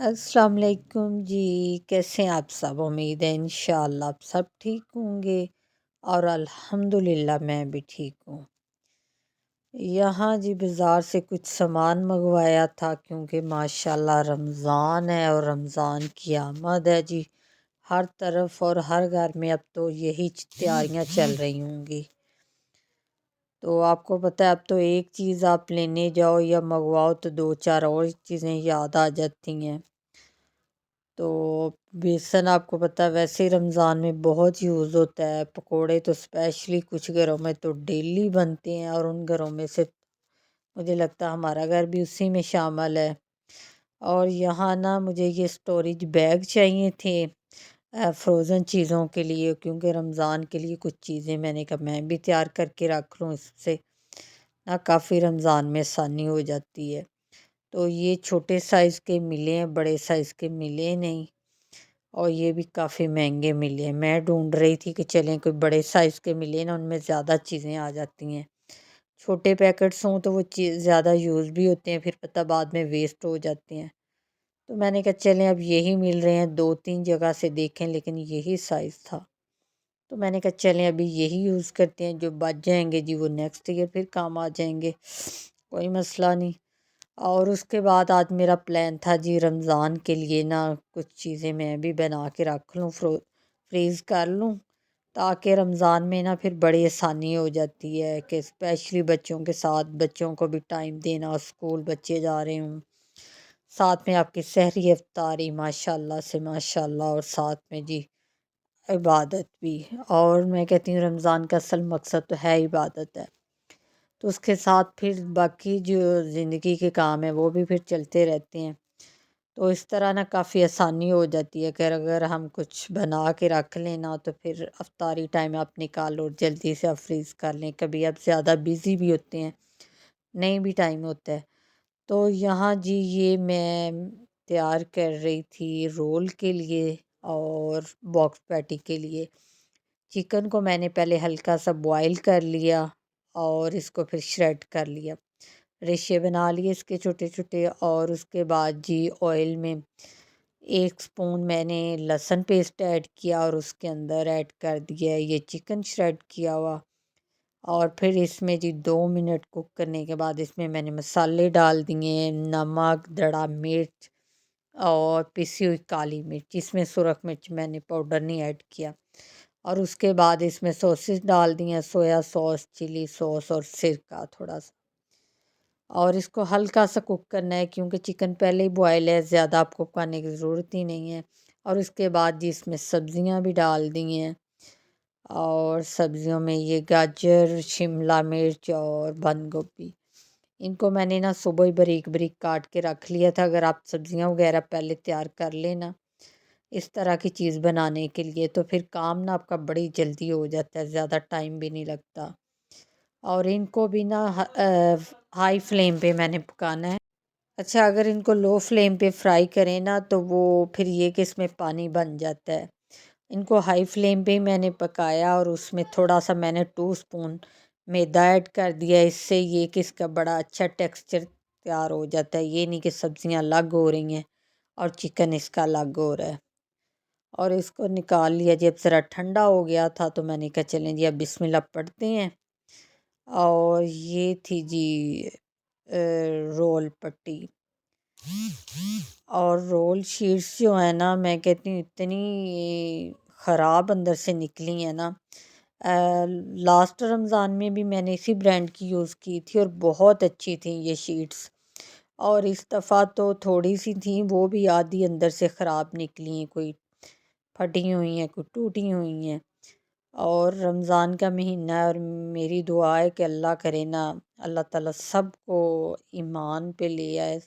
अस्सलाम वालेकुम जी। कैसे हैं आप सब? उम्मीद है इंशाअल्लाह आप सब ठीक होंगे और अल्हम्दुलिल्लाह मैं भी ठीक हूँ। यहाँ जी बाज़ार से कुछ सामान मंगवाया था क्योंकि माशाल्लाह रमज़ान है और रमज़ान की आमद है जी। हर तरफ और हर घर में अब तो यही तैयारियां चल रही होंगी। तो आपको पता है अब तो एक चीज़ आप लेने जाओ या मंगवाओ तो दो चार और चीज़ें याद आ जाती हैं। तो बेसन आपको पता है वैसे ही रमज़ान में बहुत यूज़ होता है। पकोड़े तो स्पेशली कुछ घरों में तो डेली बनते हैं और उन घरों में से मुझे लगता है हमारा घर भी उसी में शामिल है। और यहाँ ना मुझे ये स्टोरेज बैग चाहिए थे फ्रोज़न चीज़ों के लिए, क्योंकि रमज़ान के लिए कुछ चीज़ें मैंने कहा मैं भी तैयार करके रख लूँ, इससे ना काफ़ी रमज़ान में आसानी हो जाती है। तो ये छोटे साइज़ के मिले हैं, बड़े साइज़ के मिले नहीं और ये भी काफ़ी महंगे मिले हैं। मैं ढूंढ रही थी कि चलें कोई बड़े साइज़ के मिले ना, उनमें ज़्यादा चीज़ें आ जाती हैं। छोटे पैकेट्स हों तो वो चीज़ ज़्यादा यूज़ भी होते हैं, फिर पता बाद में वेस्ट हो जाते हैं। तो मैंने कहा चलें अब यही मिल रहे हैं, 2-3 जगह से देखें लेकिन यही साइज़ था। तो मैंने कहा चलें अभी यही यूज़ करते हैं, जो बच जाएँगे जी वो नेक्स्ट ईयर फिर काम आ जाएँगे, कोई मसला नहीं। और उसके बाद आज मेरा प्लान था जी रमज़ान के लिए ना कुछ चीज़ें मैं भी बना के रख लूँ, फ्रीज़ कर लूँ, ताकि रमज़ान में ना फिर बड़ी आसानी हो जाती है कि स्पेशली बच्चों के साथ बच्चों को भी टाइम देना, स्कूल बच्चे जा रहे हों, साथ में आपकी सहरी इफ्तारी माशाल्लाह से माशाल्लाह, और साथ में जी इबादत भी। और मैं कहती हूँ रमज़ान का असल मकसद तो है इबादत है। तो उसके साथ फिर बाकी जो ज़िंदगी के काम हैं वो भी फिर चलते रहते हैं। तो इस तरह ना काफ़ी आसानी हो जाती है कि अगर हम कुछ बना के रख लें ना तो फिर अफ्तारी टाइम आप निकालो और जल्दी से आप फ्रीज़ कर लें। कभी आप ज़्यादा बिज़ी भी होते हैं, नहीं भी टाइम होता है। तो यहाँ जी ये मैं तैयार कर रही थी रोल के लिए और बॉक्स पैटी के लिए। चिकन को मैंने पहले हल्का सा बॉईल कर लिया और इसको फिर श्रेड कर लिया, रेशे बना लिए इसके छोटे छोटे। और उसके बाद जी ऑयल में 1 स्पून मैंने लहसुन पेस्ट ऐड किया और उसके अंदर ऐड कर दिया ये चिकन श्रेड किया हुआ। और फिर इसमें जी 2 मिनट कुक करने के बाद इसमें मैंने मसाले डाल दिए, नमक, दड़ा मिर्च और पिसी हुई काली मिर्च। इसमें सुरख मिर्च मैंने पाउडर नहीं ऐड किया। और उसके बाद इसमें सॉसेस डाल दिए, सोया सॉस, चिली सॉस और सिरका थोड़ा सा। और इसको हल्का सा कुक करना है क्योंकि चिकन पहले ही बॉयल है, ज़्यादा आपको पकाने की ज़रूरत ही नहीं है। और उसके बाद जी इसमें सब्जियां भी डाल दी हैं। और सब्जियों में ये गाजर, शिमला मिर्च और बंद गोभी, इनको मैंने ना सुबह ही बारीक बारीक काट के रख लिया था। अगर आप सब्जियां वगैरह पहले तैयार कर लेना इस तरह की चीज़ बनाने के लिए तो फिर काम ना आपका बड़ी जल्दी हो जाता है, ज़्यादा टाइम भी नहीं लगता। और इनको भी ना हाई फ्लेम पे मैंने पकाना है। अच्छा, अगर इनको लो फ्लेम पे फ्राई करें ना तो वो फिर ये कि इसमें पानी बन जाता है। इनको हाई फ्लेम पे ही मैंने पकाया और उसमें थोड़ा सा मैंने 2 स्पून मैदा ऐड कर दिया। इससे ये कि इसका बड़ा अच्छा टेक्सचर तैयार हो जाता है, ये नहीं कि सब्जियां अलग हो रही हैं और चिकन इसका अलग हो रहा है। और इसको निकाल लिया। जब ज़रा ठंडा हो गया था तो मैंने कहा चलें जी अब बिस्मिल्लाह पढ़ते हैं। और ये थी जी रोल पट्टी। और रोल शीट्स जो है ना मैं कहती हूँ इतनी ख़राब अंदर से निकली है ना। लास्ट रमज़ान में भी मैंने इसी ब्रांड की यूज़ की थी और बहुत अच्छी थी ये शीट्स। और इस दफ़ा तो थोड़ी सी थी, वो भी आधी अंदर से ख़राब निकली हैं, कोई फटी हुई हैं, कोई टूटी हुई हैं। और रमज़ान का महीना है और मेरी दुआ है कि अल्लाह करे ना अल्लाह ताला सबको ईमान पे ले आए,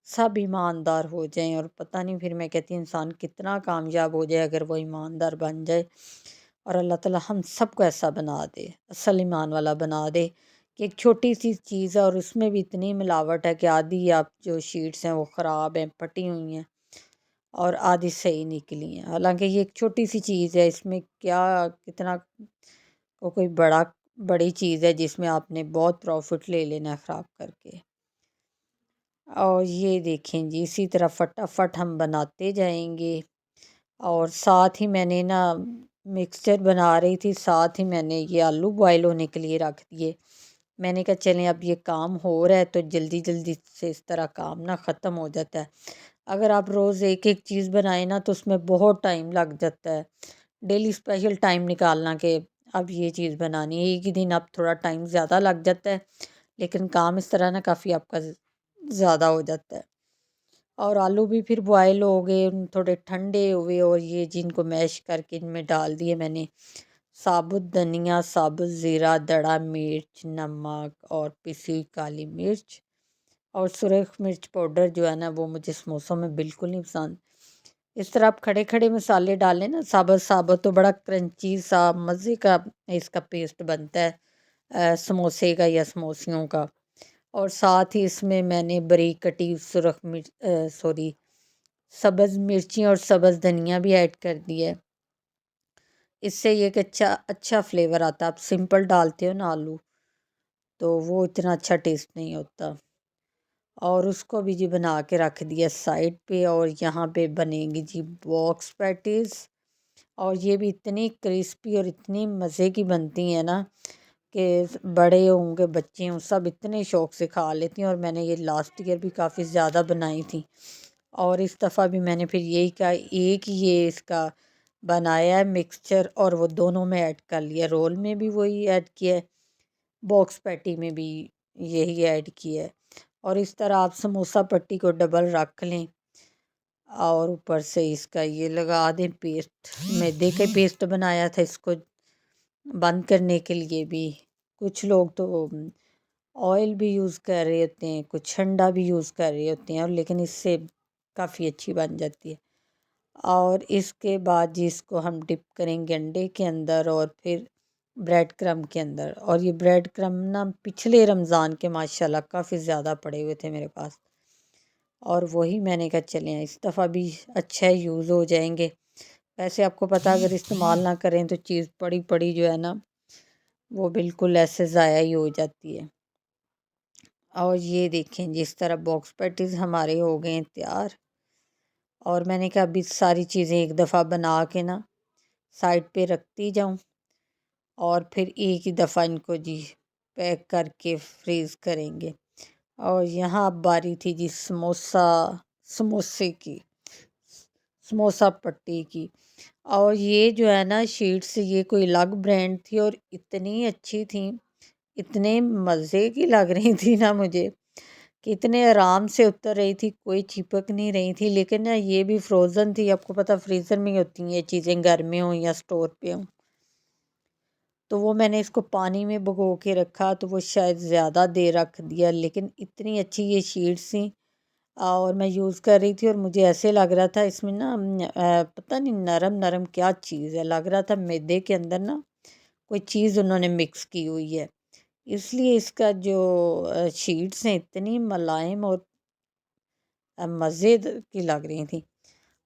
सब ईमानदार हो जाएं। और पता नहीं फिर मैं कहती हूँ इंसान कितना कामयाब हो जाए अगर वो ईमानदार बन जाए। और अल्लाह ताला हम सबको ऐसा बना दे, असल ईमान वाला बना दे कि एक छोटी सी चीज़ है और उसमें भी इतनी मिलावट है कि आधी आप जो शीट्स हैं वो ख़राब हैं, फटी हुई हैं और आधी सही निकली हैं। हालांकि ये एक छोटी सी चीज़ है, इसमें क्या कितना को कोई बड़ी चीज़ है जिसमें आपने बहुत प्रॉफिट ले लेना है ख़राब करके। और ये देखें जी, इसी तरह फटाफट हम बनाते जाएंगे। और साथ ही मैंने ना मिक्सचर बना रही थी, साथ ही मैंने ये आलू बॉयल होने के लिए रख दिए। मैंने कहा चलें अब ये काम हो रहा है तो जल्दी जल्दी से इस तरह काम ना ख़त्म हो जाता है। अगर आप रोज़ एक एक चीज़ बनाए ना तो उसमें बहुत टाइम लग जाता है। डेली स्पेशल टाइम निकालना कि अब ये चीज़ बनानी है, एक ही दिन अब थोड़ा टाइम ज़्यादा लग जाता है, लेकिन काम इस तरह ना काफ़ी आपका ज़्यादा हो जाता है। और आलू भी फिर बॉयल हो गए, थोड़े ठंडे हुए और ये जिनको मैश करके इनमें डाल दिए मैंने साबुत धनिया, साबुत ज़ीरा, दड़ा मिर्च, नमक और पिसी हुई काली मिर्च और सुरख मिर्च पाउडर जो है ना वो मुझे समोसों में बिल्कुल नहीं पसंद। इस तरह आप खड़े खड़े मसाले डालें ना साबुत साबुत तो बड़ा क्रंची सा मज़े का इसका पेस्ट बनता है समोसे का या समोसियों का। और साथ ही इसमें मैंने बारीक कटी सुरख मिर्च सॉरी सब्ज़ मिर्ची और सब्ज़ धनिया भी ऐड कर दिया है। इससे ये एक अच्छा अच्छा फ्लेवर आता है। आप सिंपल डालते हो ना आलू तो वो इतना अच्छा टेस्ट नहीं होता। और उसको भी जी बना के रख दिया साइड पे। और यहाँ पे बनेंगी जी बॉक्स पैटीज़, और ये भी इतनी क्रिस्पी और इतनी मज़े की बनती हैं ना कि बड़े होंगे बच्चे हों सब इतने शौक़ से खा लेती हैं। और मैंने ये लास्ट ईयर भी काफ़ी ज़्यादा बनाई थी और इस दफ़ा भी मैंने फिर यही कहा एक ही ये इसका बनाया है मिक्सचर और वो दोनों में ऐड कर लिया, रोल में भी वही ऐड किया है, बॉक्स पैटी में भी यही ऐड किया है। और इस तरह आप समोसा पट्टी को डबल रख लें और ऊपर से इसका ये लगा दें पेस्ट। मैदे के पेस्ट बनाया था इसको बंद करने के लिए भी। कुछ लोग तो ऑयल भी यूज़ कर रहे होते हैं, कुछ ठंडा भी यूज़ कर रहे होते हैं, और लेकिन इससे काफ़ी अच्छी बन जाती है। और इसके बाद जी इसको हम डिप करेंगे अंडे के अंदर और फिर ब्रेड क्रम के अंदर। और ये ब्रेड क्रम ना पिछले रमज़ान के माशाल्लाह काफ़ी ज़्यादा पड़े हुए थे मेरे पास, और वही मैंने कहा चलें इस दफ़ा भी अच्छा यूज़ हो जाएंगे। वैसे आपको पता अगर इस्तेमाल ना करें तो चीज़ पड़ी पड़ी जो है ना वो बिल्कुल ऐसे ज़ाया ही हो जाती है। और ये देखें जिस तरह बॉक्स पैटीज़ हमारे हो गए हैं तैयार। और मैंने कहा अभी सारी चीज़ें एक दफ़ा बना के ना साइड पे रखती जाऊं और फिर एक ही दफ़ा इनको जी पैक करके फ्रीज़ करेंगे। और यहाँ अब बारी थी जी समोसे की, समोसा पट्टी की। और ये जो है ना शीट्स ये कोई अलग ब्रांड थी और इतनी अच्छी थी, इतने मज़े की लग रही थी ना मुझे कि इतने आराम से उतर रही थी, कोई चिपक नहीं रही थी। लेकिन ना ये भी फ्रोज़न थी, आपको पता फ्रीज़र में ही होती हैं ये चीज़ें, घर में हों या स्टोर पे हों। तो वो मैंने इसको पानी में भिगो के रखा तो वो शायद ज़्यादा देर रख दिया, लेकिन इतनी अच्छी ये शीट्स थी और मैं यूज़ कर रही थी और मुझे ऐसे लग रहा था इसमें ना पता नहीं नरम नरम क्या चीज़ है, लग रहा था मैदे के अंदर ना कोई चीज़ उन्होंने मिक्स की हुई है। इसलिए इसका जो शीट्स हैं इतनी मुलायम और मज़े की लग रही थी।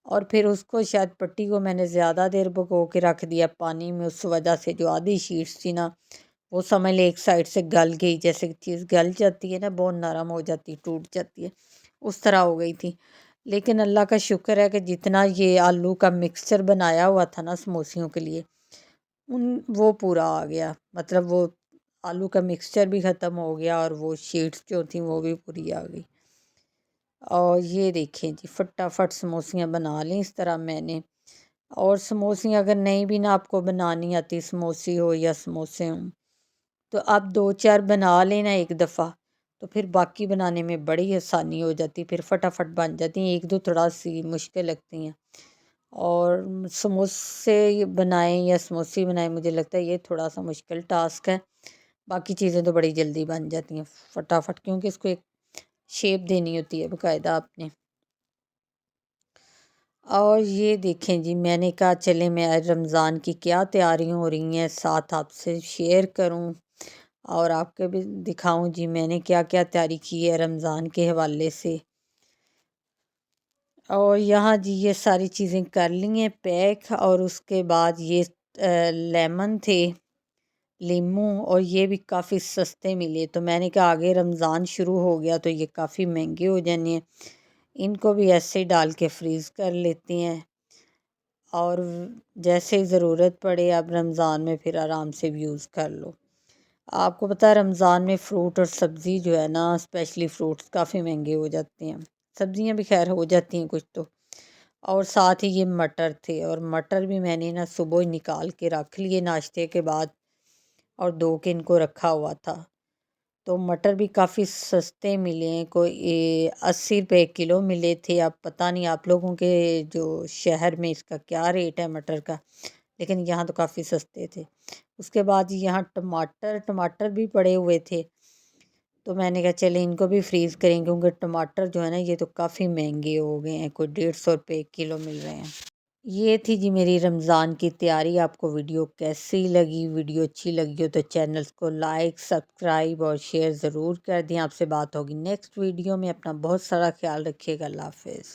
और फिर उसको शायद पट्टी को मैंने ज़्यादा देर भिगो के रख दिया पानी में, उस वजह से जो आधी शीट्स थी ना वो समझ ले एक साइड से गल गई, जैसे चीज़ गल जाती है ना बहुत नरम हो जाती टूट जाती है, उस तरह हो गई थी। लेकिन अल्लाह का शुक्र है कि जितना ये आलू का मिक्सचर बनाया हुआ था ना समोसियों के लिए उन वो पूरा आ गया, मतलब वो आलू का मिक्सचर भी ख़त्म हो गया और वो शीट्स जो थी वो भी पूरी आ गई। और ये देखें जी फटाफट समोसियाँ बना लें इस तरह मैंने। और समोसियाँ अगर नहीं भी ना आपको बनानी आती, समोसी हो या समोसे हों, तो आप दो चार बना लेना एक दफ़ा, तो फिर बाकी बनाने में बड़ी आसानी हो जाती, फिर फटाफट बन जाती हैं। एक दो थोड़ा सी मुश्किल लगती हैं। और समोसे बनाएं या समोसे बनाएं मुझे लगता है ये थोड़ा सा मुश्किल टास्क है। बाकी चीज़ें तो बड़ी जल्दी बन जाती हैं फटाफट, क्योंकि इसको एक शेप देनी होती है बाकायदा आपने। और ये देखें जी मैंने कहा चले मैं आज रमज़ान की क्या तैयारियां हो रही हैं साथ आपसे शेयर करूं और आपके भी दिखाऊं जी मैंने क्या क्या तैयारी की है रमज़ान के हवाले से। और यहाँ जी ये सारी चीज़ें कर ली हैं पैक। और उसके बाद ये लेमन थे, लीमू, और ये भी काफ़ी सस्ते मिले। तो मैंने कहा आगे रमज़ान शुरू हो गया तो ये काफ़ी महंगे हो जाने हैं, इनको भी ऐसे ही डाल के फ्रीज़ कर लेती हैं और जैसे ज़रूरत पड़े अब रमज़ान में फिर आराम से यूज़ कर लो। आपको पता है रमज़ान में फ़्रूट और सब्ज़ी जो है ना, स्पेशली फ़्रूट्स काफ़ी महंगे हो जाते हैं। सब्ज़ियाँ भी खैर हो जाती हैं कुछ तो। और साथ ही ये मटर थे, और मटर भी मैंने ना सुबह ही निकाल के रख लिए नाश्ते के बाद, और 2 के इनको रखा हुआ था। तो मटर भी काफ़ी सस्ते मिले हैं, कोई 80 रुपए किलो मिले थे। अब पता नहीं आप लोगों के जो शहर में इसका क्या रेट है मटर का, लेकिन यहाँ तो काफ़ी सस्ते थे। उसके बाद यहाँ टमाटर टमाटर भी पड़े हुए थे, तो मैंने कहा चले इनको भी फ्रीज़ करें, क्योंकि टमाटर जो है ना ये तो काफ़ी महंगे हो गए हैं, कोई 150 रुपए किलो मिल रहे हैं। ये थी जी मेरी रमज़ान की तैयारी। आपको वीडियो कैसी लगी? वीडियो अच्छी लगी हो तो चैनल्स को लाइक, सब्सक्राइब और शेयर ज़रूर कर दें। आपसे बात होगी नेक्स्ट वीडियो में। अपना बहुत सारा ख्याल रखिएगा। अल्लाह हाफ़िज़।